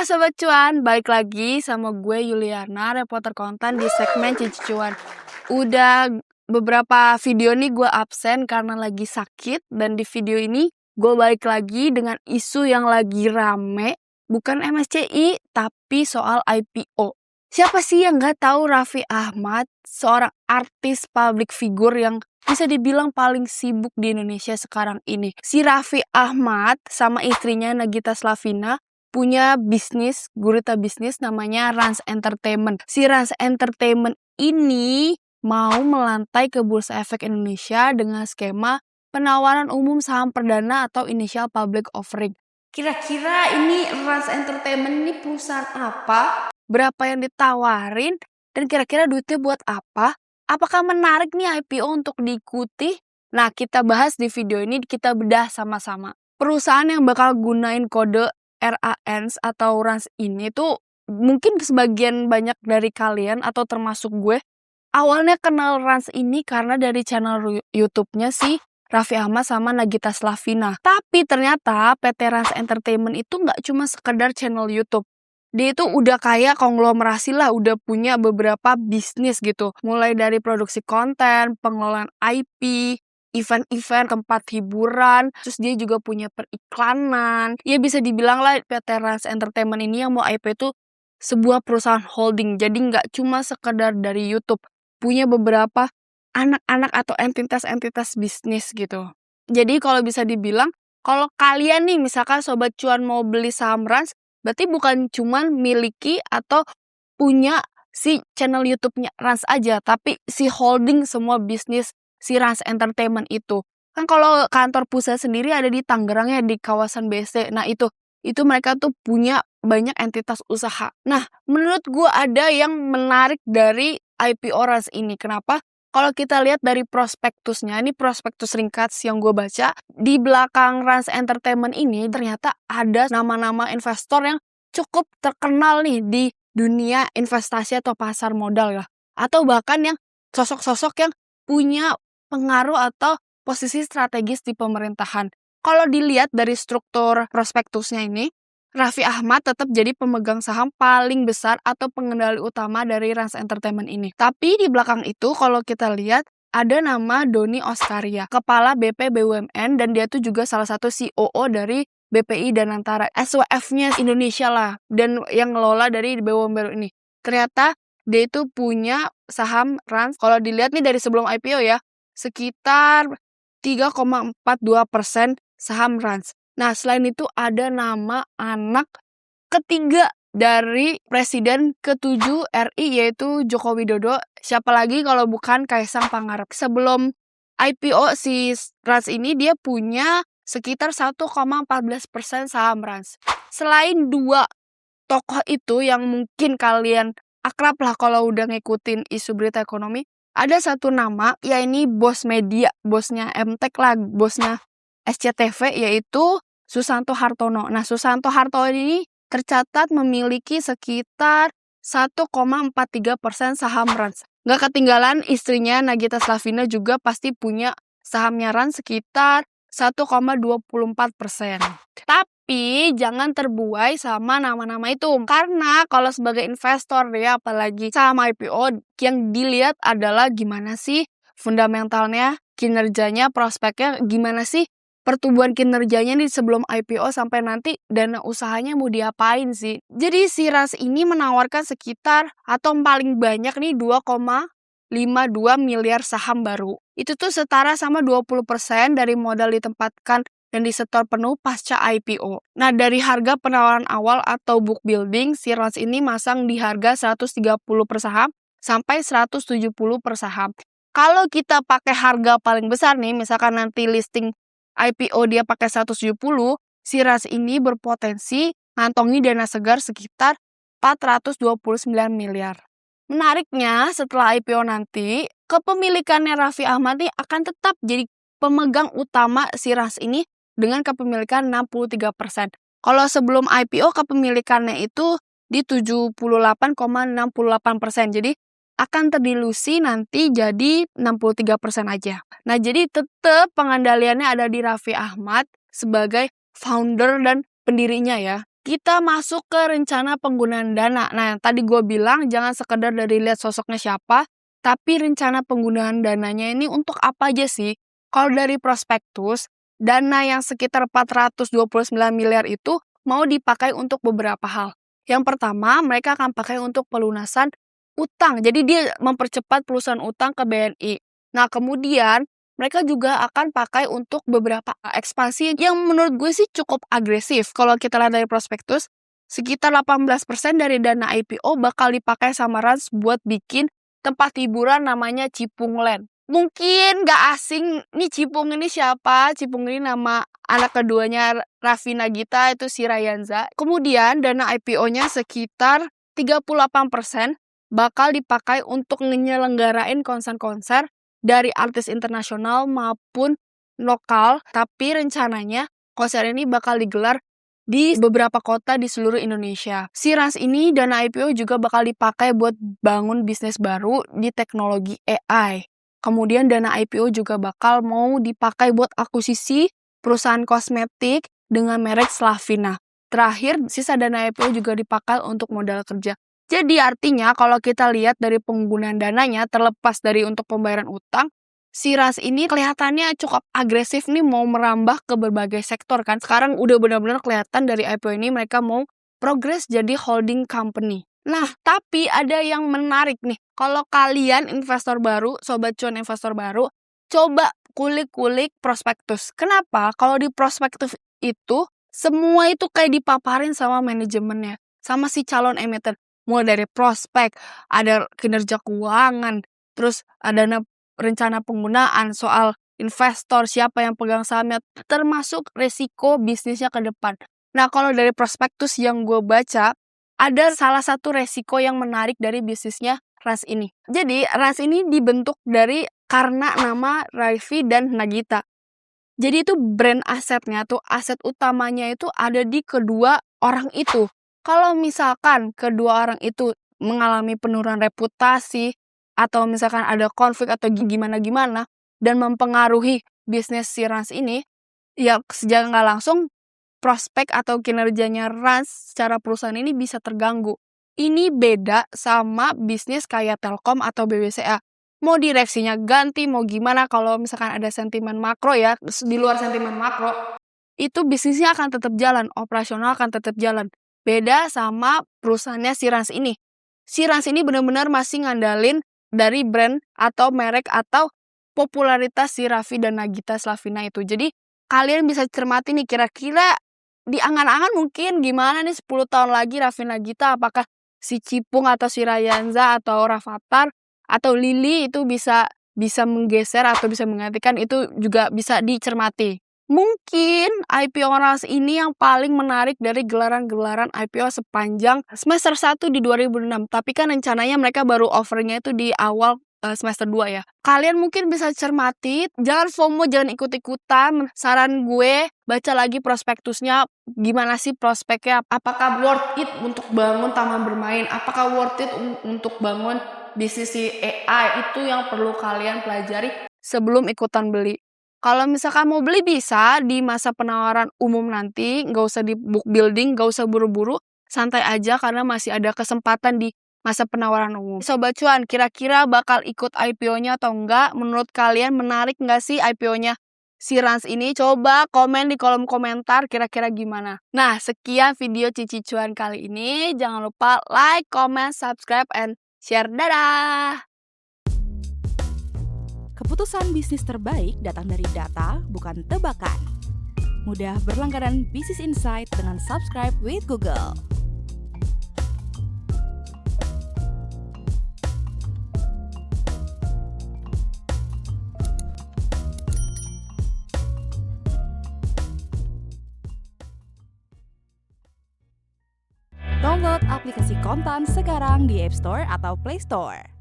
Sobat Cuan, balik lagi sama gue Yuliana, reporter konten di segmen Cici Cuan. Udah beberapa video nih gue absen karena lagi sakit, dan di video ini gue balik lagi dengan isu yang lagi rame, bukan MSCI tapi soal IPO. Siapa sih yang gak tahu Raffi Ahmad, seorang artis public figure yang bisa dibilang paling sibuk di Indonesia sekarang ini. Si Raffi Ahmad sama istrinya Nagita Slavina punya bisnis, gurita bisnis namanya Rans Entertainment. Si Rans Entertainment ini mau melantai ke Bursa Efek Indonesia dengan skema penawaran umum saham perdana atau initial public offering. Kira-kira ini Rans Entertainment ini perusahaan apa? Berapa yang ditawarin? Dan kira-kira duitnya buat apa? Apakah menarik nih IPO untuk diikuti? Nah, kita bahas di video ini, kita bedah sama-sama. Perusahaan yang bakal gunain kode RANS atau Rans ini tuh mungkin sebagian banyak dari kalian atau termasuk gue awalnya kenal Rans ini karena dari channel YouTube-nya si Raffi Ahmad sama Nagita Slavina. Tapi ternyata PT Rans Entertainment itu nggak cuma sekedar channel YouTube. Dia itu udah kayak konglomerasi lah, udah punya beberapa bisnis gitu. Mulai dari produksi konten, pengelolaan IP, event-event, tempat hiburan, terus dia juga punya periklanan. Ya bisa dibilang lah PT Rans Entertainment ini yang mau IP itu sebuah perusahaan holding. Jadi nggak cuma sekedar dari YouTube, punya beberapa anak-anak atau entitas-entitas bisnis gitu. Jadi kalau bisa dibilang, kalau kalian nih misalkan Sobat Cuan mau beli saham Rans, berarti bukan cuma miliki atau punya si channel YouTube-nya Rans aja, tapi si holding semua bisnis si Rans Entertainment itu. Kan kalau kantor pusat sendiri ada di Tangerang ya, di kawasan BC. Nah itu mereka tuh punya banyak entitas usaha. Nah, menurut gue ada yang menarik dari IPO Rans ini. Kenapa? Kalau kita lihat dari prospektusnya, ini prospektus ringkas yang gue baca, di belakang Rans Entertainment ini ternyata ada nama-nama investor yang cukup terkenal nih di dunia investasi atau pasar modal ya. Atau bahkan yang sosok-sosok yang punya pengaruh atau posisi strategis di pemerintahan. Kalau dilihat dari struktur prospektusnya ini, Raffi Ahmad tetap jadi pemegang saham paling besar atau pengendali utama dari Rans Entertainment ini. Tapi di belakang itu kalau kita lihat ada nama Doni Oskaria, Kepala BP BUMN, dan dia tuh juga salah satu COO dari BPI Danantara, SWF-nya Indonesia lah, dan yang ngelola dari BUMN ini. Ternyata dia itu punya saham Rans, kalau dilihat nih dari sebelum IPO ya, sekitar 3,42% saham Rans. Nah, selain itu ada nama anak ketiga dari Presiden ke-7 RI yaitu Joko Widodo. Siapa lagi kalau bukan Kaisang Pangarep. Sebelum IPO si Rans ini dia punya sekitar 1,14% saham Rans. Selain dua tokoh itu yang mungkin kalian akrab lah kalau udah ngikutin isu berita ekonomi, ada satu nama, ya ini bos media, bosnya MTEK lah, bosnya SCTV, yaitu Susanto Hartono. Nah, Susanto Hartono ini tercatat memiliki sekitar 1,43% saham Rans. Nggak ketinggalan istrinya Nagita Slavina juga pasti punya sahamnya Rans sekitar 1,24%. Tapi jangan terbuai sama nama-nama itu. Karena kalau sebagai investor ya, apalagi saham IPO, yang dilihat adalah gimana sih fundamentalnya, kinerjanya, prospeknya, gimana sih pertumbuhan kinerjanya nih sebelum IPO sampai nanti dana usahanya mau diapain sih. Jadi si Rans ini menawarkan sekitar atau paling banyak nih 2,52 miliar saham baru. Itu tuh setara sama 20% dari modal ditempatkan dan disetor penuh pasca IPO. Nah, dari harga penawaran awal atau book building, si Rans ini masang di harga 130 per saham sampai 170 per saham. Kalau kita pakai harga paling besar nih, misalkan nanti listing IPO dia pakai 170, si Rans ini berpotensi ngantongi dana segar sekitar 429 miliar. Menariknya, setelah IPO nanti, kepemilikannya Raffi Ahmad ini akan tetap jadi pemegang utama si Rans ini dengan kepemilikan 63%. Kalau sebelum IPO kepemilikannya itu di 78,68%. Jadi akan terdilusi nanti jadi 63% aja. Nah, jadi tetap pengendaliannya ada di Raffi Ahmad sebagai founder dan pendirinya ya. kita masuk ke rencana penggunaan dana. Nah, tadi gue bilang jangan sekedar dari lihat sosoknya siapa, tapi rencana penggunaan dananya ini untuk apa aja sih? Kalau dari prospektus, dana yang sekitar 429 miliar itu mau dipakai untuk beberapa hal. Yang pertama, mereka akan pakai untuk pelunasan utang. Jadi dia mempercepat pelunasan utang ke BNI. Nah, kemudian mereka juga akan pakai untuk beberapa ekspansi yang menurut gue sih cukup agresif. Kalau kita lihat dari prospektus, sekitar 18% dari dana IPO bakal dipakai sama Rans buat bikin tempat hiburan namanya Cipung Land. Mungkin gak asing nih Cipung ini siapa? Cipung ini nama anak keduanya Raffi Nagita, itu si Rayanza. Kemudian dana IPO-nya sekitar 38% bakal dipakai untuk nyelenggarain konser-konser dari artis internasional maupun lokal, tapi rencananya konser ini bakal digelar di beberapa kota di seluruh Indonesia. Si Rans ini dana IPO juga bakal dipakai buat bangun bisnis baru di teknologi AI. Kemudian dana IPO juga bakal mau dipakai buat akuisisi perusahaan kosmetik dengan merek Slavina. Terakhir, sisa dana IPO juga dipakai untuk modal kerja. Jadi artinya kalau kita lihat dari penggunaan dananya terlepas dari untuk pembayaran utang, si Rans ini kelihatannya cukup agresif nih mau merambah ke berbagai sektor kan. Sekarang udah benar-benar kelihatan dari IPO ini mereka mau progres jadi holding company. Nah, tapi ada yang menarik nih. Kalau kalian investor baru, sobat cuan investor baru, coba kulik-kulik prospektus. Kenapa? Kalau di prospektus itu semua itu kayak dipaparin sama manajemennya, sama si calon emiten. Mulai dari prospek, ada kinerja keuangan, terus ada rencana penggunaan, soal investor, siapa yang pegang sahamnya, termasuk resiko bisnisnya ke depan. Nah, kalau dari prospektus yang gue baca, ada salah satu resiko yang menarik dari bisnisnya Rans ini. Jadi, Rans ini dibentuk karena nama Raffi dan Nagita. Jadi itu brand asetnya tuh, aset utamanya itu ada di kedua orang itu. Kalau misalkan kedua orang itu mengalami penurunan reputasi atau misalkan ada konflik atau gimana-gimana dan mempengaruhi bisnis si Rans ini, ya secara nggak langsung prospek atau kinerjanya Rans secara perusahaan ini bisa terganggu. Ini beda sama bisnis kayak Telkom atau BBCA. Mau direksinya ganti, mau gimana, kalau misalkan ada sentimen makro ya, di luar sentimen makro, itu bisnisnya akan tetap jalan, operasional akan tetap jalan. Beda sama perusahaannya si Rans ini. Si Rans ini benar-benar masih ngandalin dari brand atau merek atau popularitas si Raffi dan Nagita Slavina itu. Jadi kalian bisa cermati nih kira-kira di angan-angan mungkin gimana nih 10 tahun lagi Raffi Nagita, apakah si Cipung atau si Rayanza atau Rafathar atau Lily itu bisa menggeser atau bisa menggantikan, itu juga bisa dicermati. Mungkin IPO Rans ini yang paling menarik dari gelaran-gelaran IPO sepanjang semester 1 di 2006. Tapi kan rencananya mereka baru offernya itu di awal semester 2 ya. Kalian mungkin bisa cermati, jangan FOMO, jangan ikut-ikutan. Saran gue, baca lagi prospektusnya, gimana sih prospeknya, apakah worth it untuk bangun taman bermain, apakah worth it untuk bangun bisnis si AI, itu yang perlu kalian pelajari sebelum ikutan beli. Kalau misalkan mau beli bisa di masa penawaran umum nanti, nggak usah di book building, nggak usah buru-buru, santai aja karena masih ada kesempatan di masa penawaran umum. Sobat cuan, kira-kira bakal ikut IPO-nya atau enggak? Menurut kalian menarik nggak sih IPO-nya si Rans ini? Coba komen di kolom komentar kira-kira gimana. Nah, sekian video Cici Cuan kali ini. Jangan lupa like, comment, subscribe, and share. Dadah! Keputusan bisnis terbaik datang dari data, bukan tebakan. Mudah berlangganan Business Insight dengan subscribe with Google. Download aplikasi Kontan sekarang di App Store atau Play Store.